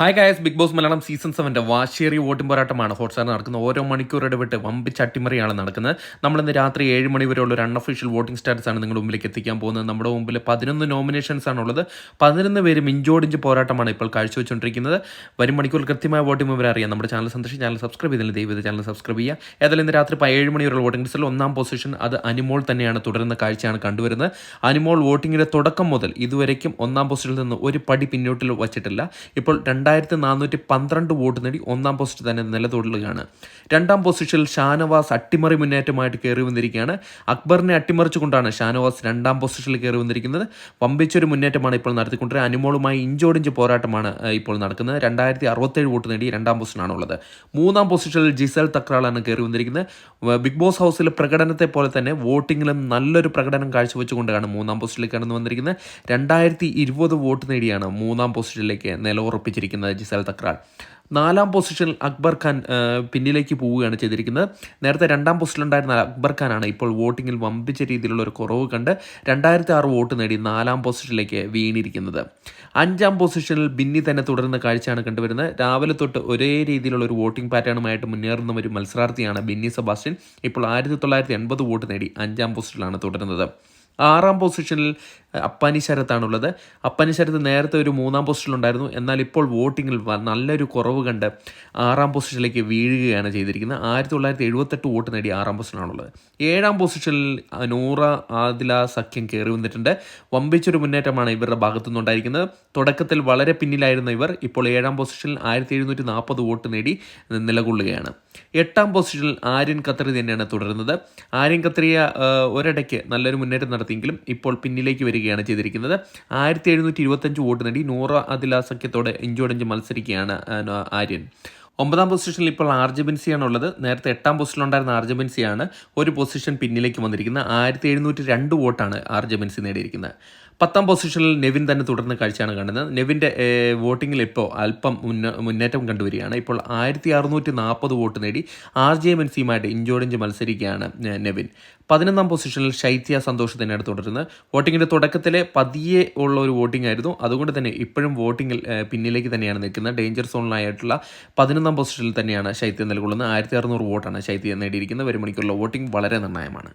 Hi guys, Bigg Boss Malayalam season 7 വാശിയേറിയ voting പോരാട്ടമാണ് Hotstar നടക്കുന്നത്. ഓരോ മണിക്കൂർ ഇടവിട്ട് വമ്പിച്ച അട്ടിമറിയാണ് നടക്കുന്നത്. നമ്മളിന്ന് രാത്രി 7 മണി വരെയുള്ള ഒരു അൺഒഫീഷ്യൽ വോട്ടിംഗ് സ്റ്റാറ്റസ് ആണ് നിങ്ങളുടെ മുമ്പിലേക്ക് എത്തിക്കാൻ പോകുന്നത്. നമ്മുടെ മുമ്പിൽ 11 നോമിനേഷൻസ് ആണുള്ളത്. 11 പേരും ഇഞ്ചോടിഞ്ച് പോരാട്ടമാണ് ഇപ്പോൾ കാഴ്ചവെച്ചുകൊണ്ടിരിക്കുന്നത്. വരും മണിക്കൂർ കൃത്യമായ വോട്ടിംഗ് വിവരം അറിയാം. നമ്മുടെ ചാനൽ സന്ദർശിച്ച് ചാനൽ സബ്സ്ക്രൈബ് ചെയ്തില്ല, ദയവ് ചാനൽ സബ്സ്ക്രൈബ് ചെയ്യുക. ഏതായാലും ഇന്ന് രാത്രി 7 മണി വരെയുള്ള വോട്ടിംഗ് ലിസ്റ്റിൽ ഒന്നാം പൊസിഷൻ അത് അനിമോൾ തന്നെയാണ്. തുടരുന്ന കാഴ്ചയാണ് കണ്ടുവരുന്നത്. അനിമോൾ വോട്ടിങ്ങിന്റെ തുടക്കം മുതൽ ഇതുവരേക്കും ഒന്നാം പൊസിഷനിൽ നിന്ന് ഒരു പടി പിന്നോട്ടിൽ വച്ചിട്ടില്ല. ഇപ്പോൾ 2412 വോട്ട് നേടി ഒന്നാം പൊസിഷൻ തന്നെ നിലതൊള്ളുകയാണ്. രണ്ടാം പൊസിഷനിൽ ഷാനവാസ് അട്ടിമറി മുന്നേറ്റമായിട്ട് കയറി വന്നിരിക്കുകയാണ്. അക്ബറിനെ അട്ടിമറിച്ചുകൊണ്ടാണ് ഷാനവാസ് രണ്ടാം പൊസിഷനിൽ കയറി വന്നിരിക്കുന്നത്. വമ്പിച്ചൊരു മുന്നേറ്റമാണ് ഇപ്പോൾ നടത്തിക്കൊണ്ടിരുന്നത്. അനിമോളുമായി ഇഞ്ചോടിഞ്ച് പോരാട്ടമാണ് ഇപ്പോൾ നടക്കുന്നത്. 2067 വോട്ട് നേടി രണ്ടാം പൊസിഷനാണുള്ളത്. മൂന്നാം പൊസിഷനിൽ ജിസൽ തക്രാളാണ് കയറി വന്നിരിക്കുന്നത്. ബിഗ് ബോസ് ഹൗസിലെ പ്രകടനത്തെ പോലെ തന്നെ വോട്ടിങ്ങിലും നല്ലൊരു പ്രകടനം കാഴ്ചവെച്ചുകൊണ്ടാണ് മൂന്നാം പൊസിഷനിലേക്ക് കടന്നു വന്നിരിക്കുന്നത്. 2020 വോട്ട് നേടിയാണ് മൂന്നാം പൊസിഷനിലേക്ക് നിലയുറപ്പിച്ചിരിക്കുന്നത് ജിസൽ തക്രാൾ. നാലാം പൊസിഷനിൽ അക്ബർ ഖാൻ പിന്നിലേക്ക് പോവുകയാണ് ചെയ്തിരിക്കുന്നത്. നേരത്തെ രണ്ടാം പൊസിഷനിലുണ്ടായിരുന്ന അക്ബർ ഖാനാണ് ഇപ്പോൾ വോട്ടിങ്ങിൽ വമ്പിച്ച രീതിയിലുള്ള ഒരു കുറവ് കണ്ട് 2006 വോട്ട് നേടി നാലാം പൊസിഷനിലേക്ക് വീണിരിക്കുന്നത്. അഞ്ചാം പൊസിഷനിൽ ബിന്നി തന്നെ തുടരുന്ന കാഴ്ചയാണ് കണ്ടുവരുന്നത്. രാവിലെ തൊട്ട് ഒരേ രീതിയിലുള്ള ഒരു വോട്ടിംഗ് പാറ്റേണുമായിട്ട് മുന്നേറുന്ന ഒരു മത്സരാർത്ഥിയാണ് ബിന്നി സെബാസ്റ്റ്യൻ. ഇപ്പോൾ 1980 വോട്ട് നേടി അഞ്ചാം പൊസിഷനിലാണ് തുടരുന്നത്. ആറാം പൊസിഷനിൽ അപ്പാനി ശരത്താണുള്ളത്. അപ്പാനി ശരത്ത് നേരത്തെ ഒരു മൂന്നാം പൊസിഷനിലുണ്ടായിരുന്നു. എന്നാൽ ഇപ്പോൾ വോട്ടിങ്ങിൽ നല്ലൊരു കുറവ് കണ്ട് ആറാം പൊസിഷനിലേക്ക് വീഴുകയാണ് ചെയ്തിരിക്കുന്നത്. 1978 വോട്ട് നേടി ആറാം പൊസിഷനാണുള്ളത്. ഏഴാം പൊസിഷനിൽ നൂറ ആദില സഖ്യം കയറി വന്നിട്ടുണ്ട്. വമ്പിച്ചൊരു മുന്നേറ്റമാണ് ഇവരുടെ ഭാഗത്തുനിന്നുണ്ടായിരിക്കുന്നത്. തുടക്കത്തിൽ വളരെ പിന്നിലായിരുന്ന ഇവർ ഇപ്പോൾ ഏഴാം പൊസിഷനിൽ 1740 വോട്ട് നേടി നിലകൊള്ളുകയാണ്. എട്ടാം പൊസിഷനിൽ ആര്യൻ ഖത്രി തന്നെയാണ് തുടരുന്നത്. ആര്യൻ ഖത്രിയ ഒരിടയ്ക്ക് നല്ലൊരു മുന്നേറ്റം നടത്തിയെങ്കിലും ഇപ്പോൾ പിന്നിലേക്ക് വരികയാണ് ചെയ്തിരിക്കുന്നത്. 1725 വോട്ട് നേടി നൂറ ആദില സഖ്യത്തോടെ ഇഞ്ചോടിഞ്ച് മത്സരിക്കുകയാണ് ആര്യൻ. ഒമ്പതാം പൊസിഷനിൽ ഇപ്പോൾ ആർജെ ബിൻസിയാണുള്ളത്. നേരത്തെ എട്ടാം പൊസിഷനിലുണ്ടായിരുന്ന ആർജെ ബിൻസിയാണ് ഒരു പൊസിഷൻ പിന്നിലേക്ക് വന്നിരിക്കുന്നത്. 1702 വോട്ടാണ് ആർജെ ബിൻസി നേടിയിരിക്കുന്നത്. പത്താം പൊസിഷനിൽ നെവിൻ തന്നെ തുടർന്ന കാഴ്ചയാണ് കാണുന്നത്. നെവിൻ്റെ വോട്ടിങ്ങിൽ ഇപ്പോൾ അല്പം മുന്നേറ്റം കണ്ടുവരികയാണ്. ഇപ്പോൾ 1640 വോട്ട് നേടി ആർജെ ബിൻസിയുമായിട്ട് ഇഞ്ചോടിഞ്ച് മത്സരിക്കുകയാണ് നെവിൻ. 11ാം പൊസിഷനിൽ ശൈത്യ സന്തോഷ് തന്നെയാണ് തുടരുന്നത്. വോട്ടിങ്ങിൻ്റെ തുടക്കത്തിലെ പതിയെ ഉള്ള ഒരു വോട്ടിംഗ് ആയിരുന്നു. അതുകൊണ്ട് തന്നെ ഇപ്പോഴും വോട്ടിങ്ങിൽ പിന്നിലേക്ക് തന്നെയാണ് നിൽക്കുന്നത്. ഡേഞ്ചർ സോണിലായിട്ടുള്ള 11ാം പൊസിഷനിൽ തന്നെയാണ് ശൈത്യം നിലകൊള്ളുന്നത്. 1600 വോട്ടാണ് ശൈത്യം നേടിയിരിക്കുന്നത്. ഒരു മണിക്കുള്ള വോട്ടിംഗ് വളരെ നിർണായകമാണ്.